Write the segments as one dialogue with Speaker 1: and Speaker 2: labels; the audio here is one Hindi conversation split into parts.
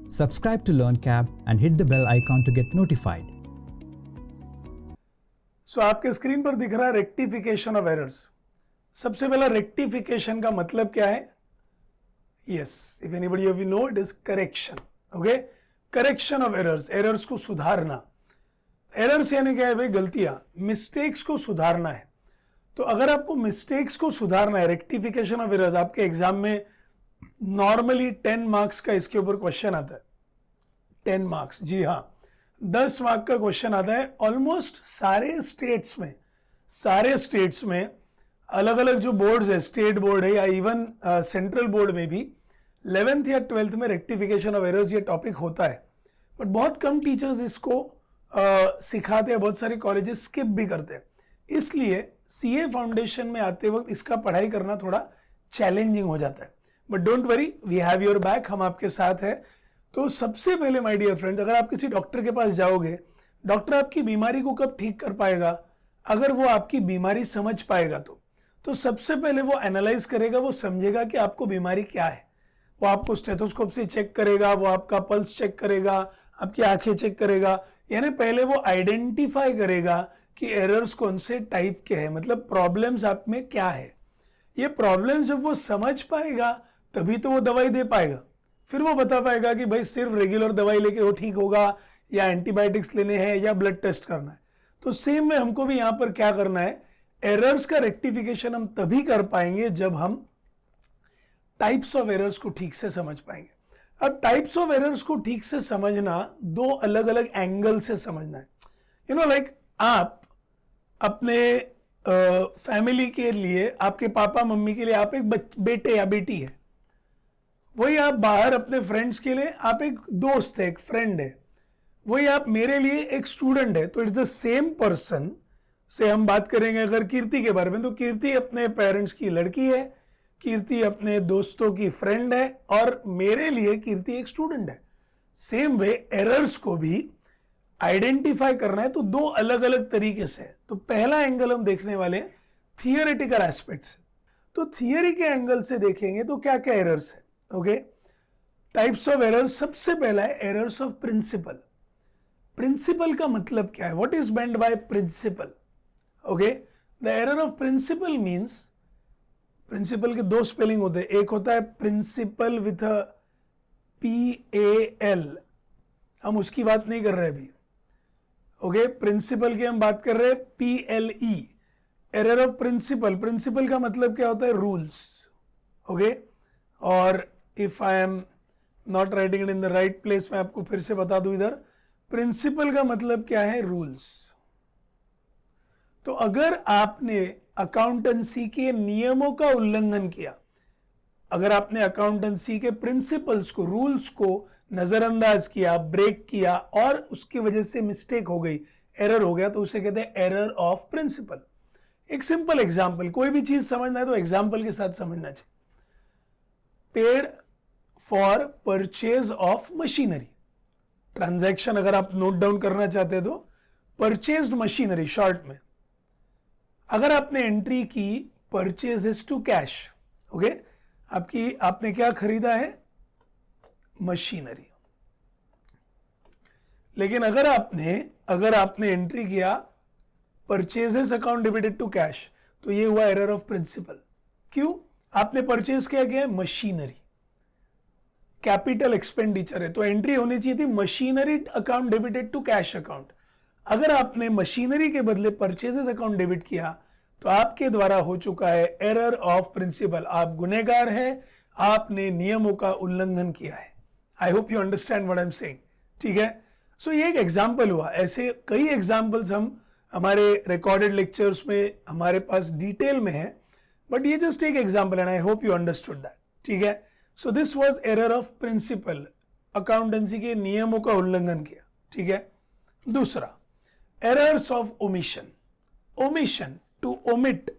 Speaker 1: Subscribe to LearnCap and hit the bell icon to get notified.
Speaker 2: सो आपके स्क्रीन पर दिख रहा है रेक्टिफिकेशन ऑफ एरर्स। सबसे पहला रेक्टिफिकेशन का मतलब क्या है? Yes, if anybody of you know, it is correction. Okay, correction of errors, errors को सुधारना। एरर्स यानी क्या है भाई? गलतियां, मिस्टेक्स को सुधारना है। तो अगर आपको मिस्टेक्स को सुधारना है, रेक्टिफिकेशन ऑफ एरर्स, आपके एग्जाम में नॉर्मली 10 मार्क्स का इसके ऊपर क्वेश्चन आता है। 10 मार्क्स, जी हाँ, 10 मार्क का क्वेश्चन आता है। ऑलमोस्ट सारे स्टेट्स में अलग अलग जो बोर्ड्स है, स्टेट बोर्ड है या इवन सेंट्रल बोर्ड में भी 11th या 12th में रेक्टिफिकेशन ऑफ एरर्स ये टॉपिक होता है। बट बहुत कम टीचर्स इसको सिखाते हैं, बहुत सारे कॉलेजेस स्किप भी करते हैं। इसलिए सीए फाउंडेशन में आते वक्त इसका पढ़ाई करना थोड़ा चैलेंजिंग हो जाता है। But don't worry, we have your back, हम आपके साथ हैं। तो सबसे पहले माय डियर फ्रेंड्स, अगर आप किसी डॉक्टर के पास जाओगे, डॉक्टर आपकी बीमारी को कब ठीक कर पाएगा? अगर वो आपकी बीमारी समझ पाएगा तो सबसे पहले वो एनालाइज करेगा, वो समझेगा कि आपको बीमारी क्या है। वो आपको स्टेथोस्कोप से चेक करेगा, वो आपका पल्स चेक करेगा, आपकी आंखें चेक करेगा। यानी पहले वो आइडेंटिफाई करेगा कि एरर्स कौन से टाइप के हैं, मतलब प्रॉब्लम्स आप में क्या है। ये प्रॉब्लम्स जब वो समझ पाएगा तभी तो वो दवाई दे पाएगा। फिर वो बता पाएगा कि भाई सिर्फ रेगुलर दवाई लेके वो ठीक होगा या एंटीबायोटिक्स लेने हैं या ब्लड टेस्ट करना है। तो सेम में हमको भी यहां पर क्या करना है, एरर्स का रेक्टिफिकेशन हम तभी कर पाएंगे जब हम टाइप्स ऑफ एरर्स को ठीक से समझ पाएंगे। अब टाइप्स ऑफ एरर्स को ठीक से समझना दो अलग अलग एंगल से समझना है। लाइक आप अपने फैमिली के लिए, आपके पापा मम्मी के लिए आप एक बेटे या बेटी है। वही आप बाहर अपने फ्रेंड्स के लिए आप एक दोस्त है, एक फ्रेंड है। वही आप मेरे लिए एक स्टूडेंट है। तो इट्स द सेम पर्सन। से हम बात करेंगे अगर कीर्ति के बारे में, तो कीर्ति अपने पेरेंट्स की लड़की है, कीर्ति अपने दोस्तों की फ्रेंड है, और मेरे लिए कीर्ति एक स्टूडेंट है। सेम वे एरर्स को भी आइडेंटिफाई करना है तो दो अलग अलग तरीके से। तो पहला एंगल हम देखने वाले थियोरेटिकल एस्पेक्ट्स। तो थियोरी के एंगल से देखेंगे तो क्या क्या एरर्स है। Okay, types of errors. सबसे पहला है एरर्स ऑफ प्रिंसिपल। प्रिंसिपल का मतलब क्या है? What is meant by principle? Okay, the error of principle means, principle के दो स्पेलिंग होते हैं। एक होता है प्रिंसिपल विथ अ PAL, हम उसकी बात नहीं कर रहे अभी। ओके, प्रिंसिपल की हम बात कर रहे हैं PLE। Error of principle, principle का मतलब क्या होता है? रूल्स। ओके, और if I am not writing it in the right place, मैं आपको फिर से बता दूं इधर, प्रिंसिपल का मतलब क्या है? रूल्स। तो अगर आपने अकाउंटेंसी के नियमों का उल्लंघन किया, अगर आपने अकाउंटेंसी के प्रिंसिपल्स को, रूल्स को नजरअंदाज किया, ब्रेक किया, और उसकी वजह से मिस्टेक हो गई, एरर हो गया, तो उसे कहते हैं एरर ऑफ प्रिंसिपल। एक सिंपल एग्जांपल, कोई भी चीज समझना है तो एग्जांपल के साथ समझना चाहिए। Paid for purchase of machinery, transaction अगर आप नोट डाउन करना चाहते हैं तो परचेज्ड मशीनरी शॉर्ट में। अगर आपने एंट्री की परचेज टू कैश, ओके, आपने क्या खरीदा है? मशीनरी। लेकिन अगर आपने एंट्री किया purchases account debited to cash, तो ये हुआ एरर ऑफ प्रिंसिपल। क्यों? आपने परचेज क्या किया? मशीनरी, कैपिटल एक्सपेंडिचर है, तो एंट्री होनी चाहिए थी machinery account debited to cash account. अगर आपने मशीनरी के बदले परचेजेस अकाउंट डेबिट किया तो आपके द्वारा हो चुका है एरर ऑफ प्रिंसिपल। आप गुनहगार हैं, आपने नियमों का उल्लंघन किया है। आई hope you understand what I am saying. ठीक है, सो ये एक एग्जाम्पल हुआ। ऐसे कई एग्जाम्पल्स हम हमारे रिकॉर्डेड लेक्चर्स में हमारे पास डिटेल में है, बट ये जस्ट एक example and I hope you understood that. ठीक है, so this was error of principle, accountancy के नियमों का उल्लंघन किया। ठीक है, दूसरा errors of omission. Omission, to omit.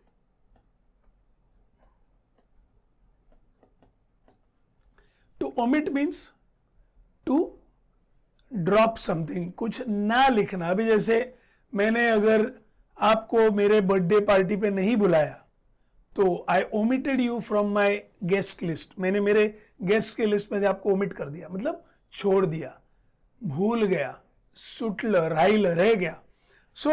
Speaker 2: To omit means to drop something, कुछ ना लिखना। अभी जैसे मैंने अगर आपको मेरे बर्थडे पार्टी पे नहीं बुलाया तो I omitted you from my guest list, मैंने मेरे गेस्ट के लिस्ट में से आपको ओमिट कर दिया, मतलब छोड़ दिया, भूल गया, सुटलं, राहिलं, रह गया. सो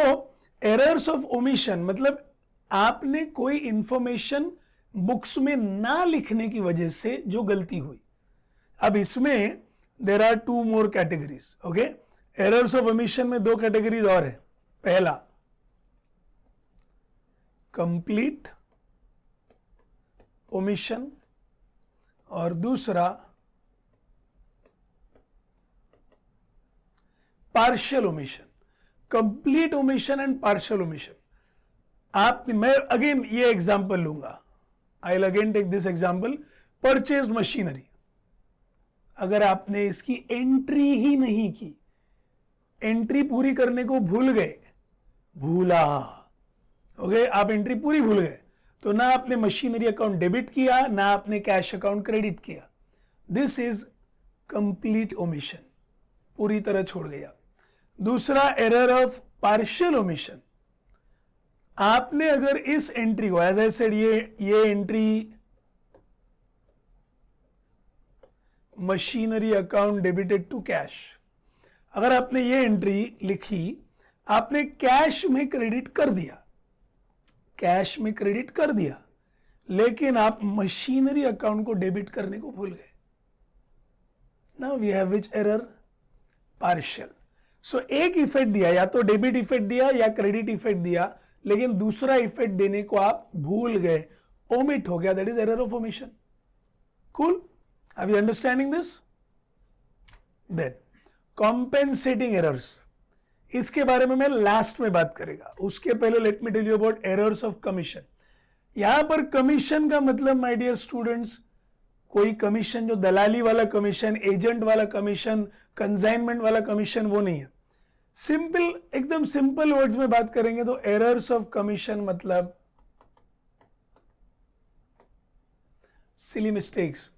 Speaker 2: एरर्स ऑफ ओमिशन मतलब आपने कोई इंफॉर्मेशन बुक्स में ना लिखने की वजह से जो गलती हुई. अब इसमें there are 2 more categories. Okay, errors of omission में 2 कैटेगरीज और है. पहला कंप्लीट ओमिशन और दूसरा partial omission. Complete omission and partial omission. मैं अगेन ये एग्जांपल लूंगा. I will again take this example. Purchased machinery, अगर आपने इसकी एंट्री ही नहीं की, एंट्री पूरी करने को भूल गए, भूला, ओके, आप एंट्री पूरी भूल गए, तो ना आपने मशीनरी अकाउंट डेबिट किया, ना आपने कैश अकाउंट क्रेडिट किया. दिस इज कंप्लीट ओमिशन, पूरी तरह छोड़ गया. दूसरा एरर ऑफ पार्शियल ओमिशन. आपने अगर इस एंट्री को, एज आई सेड, ये entry machinery account debited to cash, अगर आपने ये एंट्री लिखी, आपने कैश में क्रेडिट कर दिया, कैश में क्रेडिट कर दिया, लेकिन आप मशीनरी अकाउंट को डेबिट करने को भूल गए. Now we have which error? Partial. So एक इफेक्ट दिया, या तो डेबिट इफेक्ट दिया या क्रेडिट इफेक्ट दिया, लेकिन दूसरा इफेक्ट देने को आप भूल गए, ओमिट हो गया. That is error of omission. Cool? Are you understanding this? Then compensating errors, इसके बारे में मैं लास्ट में बात करेगा. उसके पहले let me tell you about errors of commission. यहां पर कमीशन का मतलब माय डियर स्टूडेंट्स, कोई कमीशन जो दलाली वाला कमीशन, एजेंट वाला कमीशन, कंसाइनमेंट वाला कमीशन, वो नहीं है. सिंपल, एकदम सिंपल वर्ड्स में बात करेंगे तो एरर्स ऑफ कमीशन मतलब सिली मिस्टेक्स.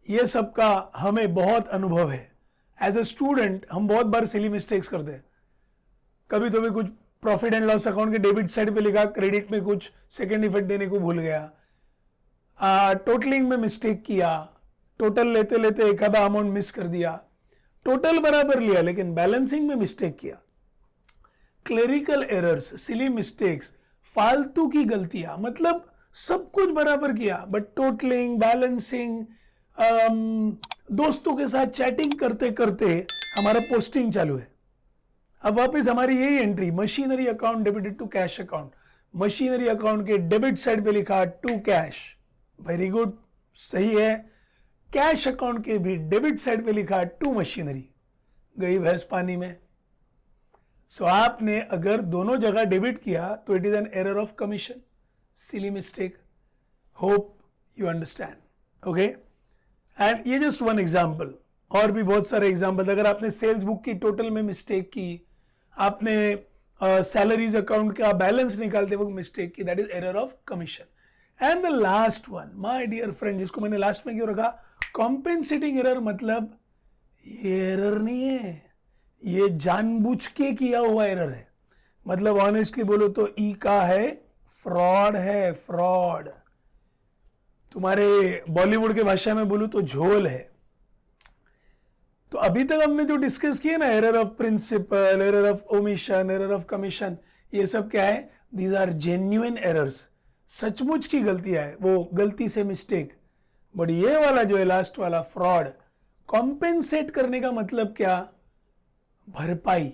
Speaker 2: ये सबका हमें बहुत अनुभव है. एज ए स्टूडेंट हम बहुत बार सिली मिस्टेक्स करते हैं. कभी तो भी कुछ प्रॉफिट एंड लॉस अकाउंट के डेबिट साइड पे लिखा, क्रेडिट में कुछ सेकंड इफेक्ट देने को भूल गया, टोटलिंग में मिस्टेक किया, टोटल लेते लेते एक आधा अमाउंट मिस कर दिया, टोटल बराबर लिया लेकिन बैलेंसिंग में मिस्टेक किया. क्लेरिकल एरर्स, सिली मिस्टेक्स, फालतू की गलतियां, मतलब सब कुछ बराबर किया बट टोटलिंग, बैलेंसिंग, दोस्तों के साथ चैटिंग करते करते हमारा पोस्टिंग चालू है. अब वापस हमारी यही entry, machinery account debited to cash account, machinery account के डेबिट साइड पे लिखा टू कैश, वेरी गुड, सही है. कैश अकाउंट के भी डेबिट साइड पे लिखा टू मशीनरी, गई भैंस पानी में. सो आपने अगर दोनों जगह डेबिट किया तो it is an error of commission, silly mistake. Hope you understand. Okay, and ये जस्ट वन एग्जाम्पल, और भी बहुत सारे एग्जाम्पल. अगर आपने सेल्स बुक की टोटल में मिस्टेक की, आपने सैलरीज अकाउंट का बैलेंस निकालते वक्त मिस्टेक की, that is error of commission. And the last one my dear friend, जिसको मैंने लास्ट में क्यों रखा, कॉम्पेंसेटिंग एरर. मतलब ये एरर नहीं है, ये जानबूझ के किया हुआ एरर है. मतलब ऑनेस्टली बोलो तो ई का है फ्रॉड है, फ्रॉड. तुम्हारे बॉलीवुड के भाषा में बोलूं तो झोल है. तो अभी तक हमने जो डिस्कस किए ना, error of principle, error of omission, error of commission, ये सब क्या है? दीज आर जेन्युइन एरर्स, सचमुच की गलतियां है, वो गलती से मिस्टेक. बट ये वाला जो है लास्ट वाला फ्रॉड, कॉम्पेंसेट करने का मतलब क्या? भरपाई.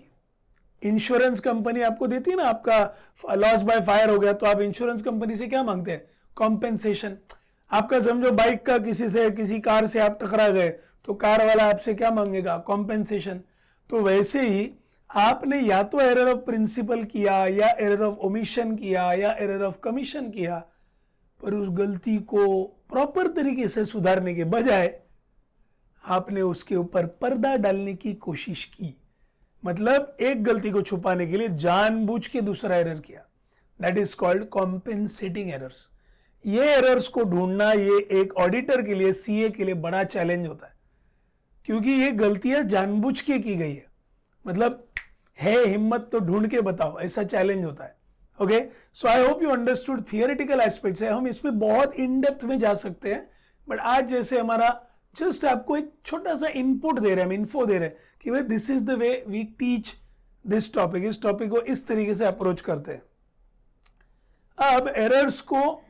Speaker 2: इंश्योरेंस कंपनी आपको देती है ना, आपका लॉस बाय फायर हो गया तो आप इंश्योरेंस कंपनी से क्या मांगते हैं? कॉम्पेंसेशन. आपका समझो बाइक का किसी कार से आप टकरा गए तो कार वाला आपसे क्या मांगेगा? कॉम्पेंसेशन. तो वैसे ही आपने या तो एरर ऑफ प्रिंसिपल किया, या एरर ऑफ ओमिशन किया, या एरर ऑफ कमीशन किया, पर उस गलती को प्रॉपर तरीके से सुधारने के बजाय आपने उसके ऊपर पर्दा डालने की कोशिश की. मतलब एक गलती को छुपाने के लिए जानबूझ के दूसरा एरर किया. That is called compensating errors. ये एरर्स को ढूंढना, ये एक ऑडिटर के लिए, सीए के लिए बड़ा चैलेंज होता है, क्योंकि ये गलतियां जानबूझ के की गई है. मतलब है हिम्मत तो ढूंढ के बताओ, ऐसा चैलेंज होता है. Okay, so I hope you understood theoretical aspects है. हम इसमें बहुत इन डेप्थ में जा सकते हैं, बट आज जैसे हमारा जस्ट आपको एक छोटा सा इनपुट दे रहे हैं, इन्फो दे रहे हैं कि भाई this is the way we teach this topic, इस टॉपिक को इस तरीके से अप्रोच करते हैं। अब एरर्स को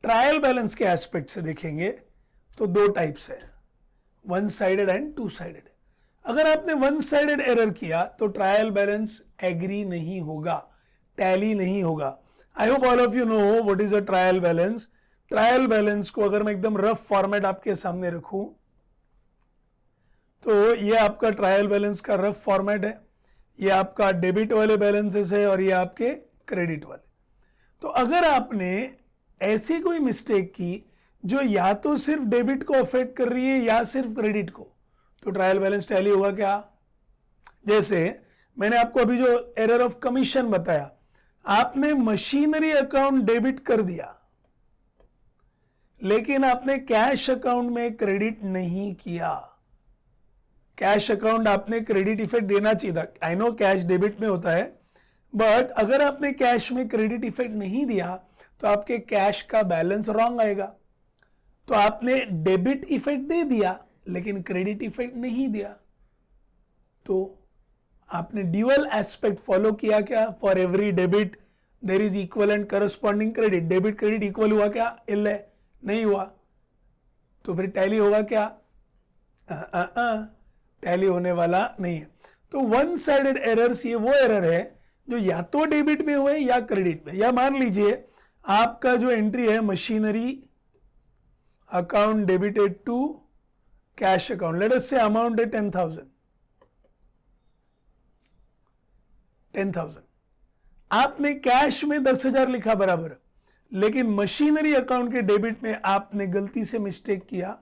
Speaker 2: ट्रायल बैलेंस के एस्पेक्ट से देखेंगे तो दो टाइप्स है, one sided and two sided. अगर आपने वन साइडेड एरर किया तो ट्रायल बैलेंस एग्री नहीं होगा, टैली नहीं होगा। I hope all of you know what is a trial balance. Trial balance को अगर मैं एकदम रफ फॉर्मेट आपके सामने रखूं तो ये आपका ट्रायल बैलेंस का रफ फॉर्मेट है, ये आपका डेबिट वाले बैलेंसेस है और ये आपके क्रेडिट वाले। तो अगर आपने ऐसी कोई मिस्टेक की जो या तो सिर्फ डेबिट को अफेक्ट कर रही है या सिर्फ क्रेडिट को, तो ट्रायल बैलेंस टैली होगा क्या? जैसे मैंने आपको अभी जो एरर ऑफ कमीशन बताया, आपने मशीनरी अकाउंट डेबिट कर दिया लेकिन आपने कैश अकाउंट में क्रेडिट नहीं किया। कैश अकाउंट आपने क्रेडिट इफेक्ट देना चाहिए था। आई नो कैश डेबिट में होता है, बट अगर आपने कैश में क्रेडिट इफेक्ट नहीं दिया तो आपके कैश का बैलेंस रॉन्ग आएगा। तो आपने डेबिट इफेक्ट दे दिया लेकिन क्रेडिट इफेक्ट नहीं दिया, तो आपने ड्यूअल एस्पेक्ट फॉलो किया क्या? For every debit there is equal and corresponding credit. Debit credit equal हुआ क्या? इल है, नहीं हुआ। तो फिर टैली होगा क्या? टैली होने वाला नहीं है। तो वन साइडेड एरर्स ये वो एरर है जो या तो डेबिट में हुए या क्रेडिट में। या मान लीजिए आपका जो एंट्री है machinery account debited to cash account, let us say amount है 10,000। आपने कैश में 10,000 लिखा बराबर, लेकिन मशीनरी अकाउंट के डेबिट में आपने गलती से मिस्टेक किया,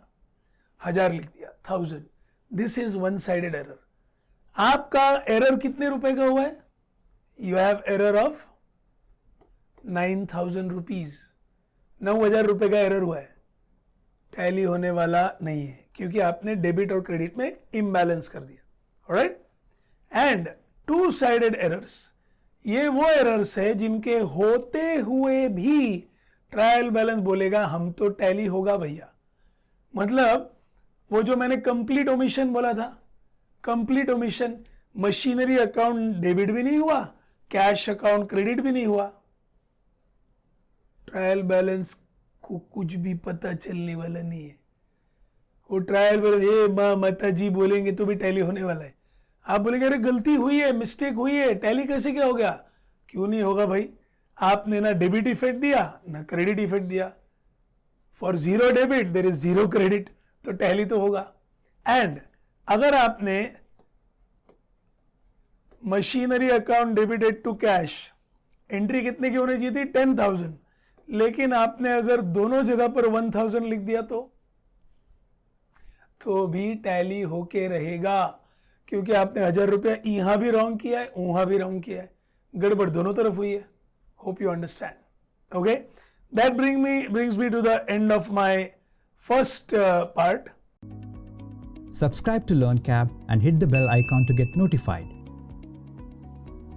Speaker 2: 1000 लिख दिया, 1000। This is one sided error. आपका एरर कितने रुपए का हुआ है? You have error of 9,000 rupees, 9,000 रुपए का एरर हुआ है। टैली होने वाला नहीं है क्योंकि आपने डेबिट और क्रेडिट में इम्बैलेंस कर दिया। Alright, and two sided errors, ये वो एरर्स है जिनके होते हुए भी ट्रायल बैलेंस बोलेगा हम तो टैली होगा भैया। मतलब वो जो मैंने कंप्लीट ओमिशन बोला था, complete omission, machinery account debit भी नहीं हुआ, कैश अकाउंट क्रेडिट भी नहीं हुआ, ट्रायल बैलेंस को कुछ भी पता चलने वाला नहीं है। वो ट्रायल बैलेंस ये माँ माता जी बोलेंगे तो भी टैली होने वाला है। आप बोलेंगे अरे गलती हुई है, मिस्टेक हुई है, टैली कैसे क्या हो गया? क्यों नहीं होगा भाई? आपने ना डेबिट इफेक्ट दिया ना क्रेडिट इफेक्ट दिया। For zero debit there is zero credit, तो टैली तो होगा। एंड अगर आपने machinery account debited to cash, entry कितने की होनी चाहिए थी? 10,000, लेकिन आपने अगर दोनों जगह पर 1,000 लिख दिया तो भी टैली होके रहेगा, क्योंकि आपने 1,000 रुपया यहां भी रॉन्ग किया है, वहां भी रॉन्ग किया है, गड़बड़ दोनों तरफ हुई है। Hope you understand. Okay, that brings me to the end of my first part.
Speaker 1: Subscribe to LearnCap and hit the bell icon to get notified.